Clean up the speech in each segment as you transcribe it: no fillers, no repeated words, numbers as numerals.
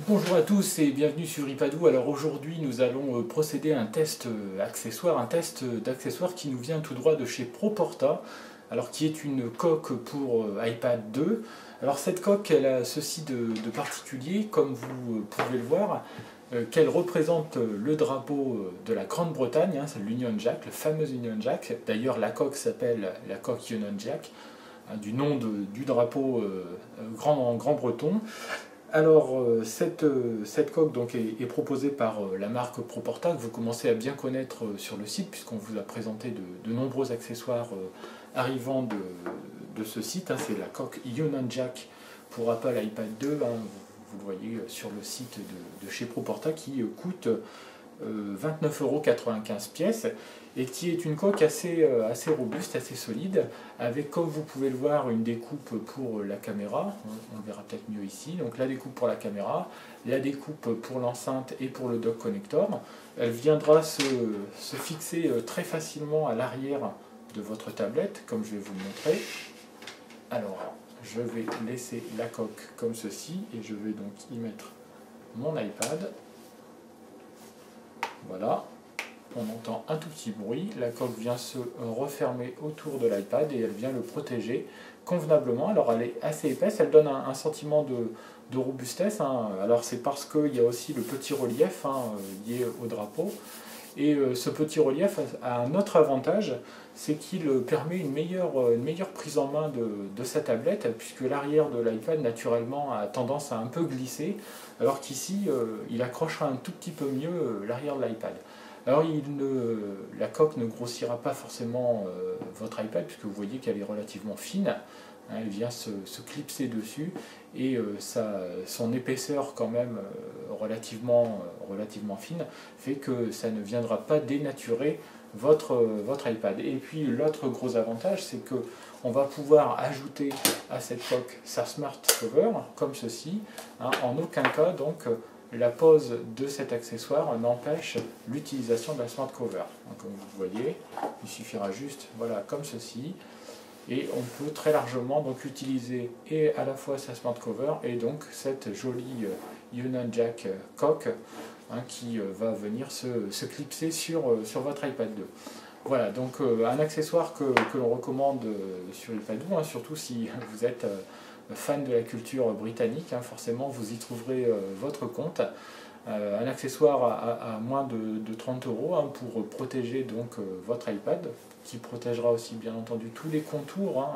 Bonjour à tous et bienvenue sur iPadou. Alors aujourd'hui nous allons procéder à un test accessoire, un test d'accessoire qui nous vient tout droit de chez Proporta, alors qui est une coque pour iPad 2. Alors cette coque elle a ceci de particulier, comme vous pouvez le voir, qu'elle représente le drapeau de la Grande-Bretagne, c'est l'Union Jack, le fameux Union Jack. D'ailleurs la coque s'appelle la coque Union Jack, du nom du drapeau grand breton. Alors, cette coque donc, est proposée par la marque Proporta, que vous commencez à bien connaître sur le site, puisqu'on vous a présenté de nombreux accessoires arrivant de ce site. C'est la coque Union Jack pour Apple iPad 2. Vous le voyez sur le site de chez Proporta, qui coûte 29,95 € pièces, et qui est une coque assez robuste, assez solide, avec, comme vous pouvez le voir, une découpe pour la caméra, on le verra peut-être mieux ici, donc la découpe pour la caméra, la découpe pour l'enceinte et pour le dock connector. Elle viendra se fixer très facilement à l'arrière de votre tablette, comme je vais vous le montrer. Alors, je vais laisser la coque comme ceci, et je vais donc y mettre mon iPad. Voilà, on entend un tout petit bruit, la coque vient se refermer autour de l'iPad et elle vient le protéger convenablement. Alors elle est assez épaisse, elle donne un sentiment de robustesse, Alors c'est parce qu'il y a aussi le petit relief lié au drapeau. Et ce petit relief a un autre avantage, c'est qu'il permet une meilleure prise en main de sa tablette, puisque l'arrière de l'iPad naturellement a tendance à un peu glisser, alors qu'ici il accrochera un tout petit peu mieux l'arrière de l'iPad. Alors la coque ne grossira pas forcément votre iPad, puisque vous voyez qu'elle est relativement fine. Elle vient se clipser dessus, et son épaisseur quand même relativement fine fait que ça ne viendra pas dénaturer votre iPad. Et puis l'autre gros avantage, c'est que on va pouvoir ajouter à cette coque sa smart cover comme ceci. En aucun cas donc la pose de cet accessoire n'empêche l'utilisation de la smart cover. Comme vous voyez, il suffira juste, voilà, comme ceci. Et on peut très largement donc utiliser et à la fois sa smart cover et donc cette jolie Union Jack coque qui va venir se clipser sur votre iPad 2. Voilà, donc un accessoire que l'on recommande sur iPadou, surtout si vous êtes fan de la culture britannique, forcément vous y trouverez votre compte. Un accessoire à moins de 30 € pour protéger donc votre iPad, qui protégera aussi bien entendu tous les contours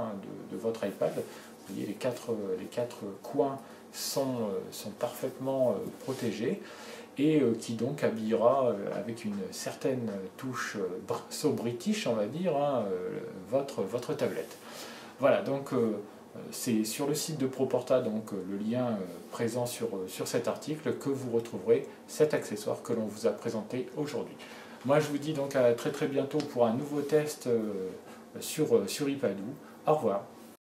de votre iPad. Vous voyez, les quatre coins sont parfaitement protégés, et qui donc habillera avec une certaine touche so british, on va dire, votre tablette. Voilà, donc c'est sur le site de Proporta, donc le lien présent sur cet article, que vous retrouverez cet accessoire que l'on vous a présenté aujourd'hui. Moi je vous dis donc à très bientôt pour un nouveau test sur iPadou. Au revoir.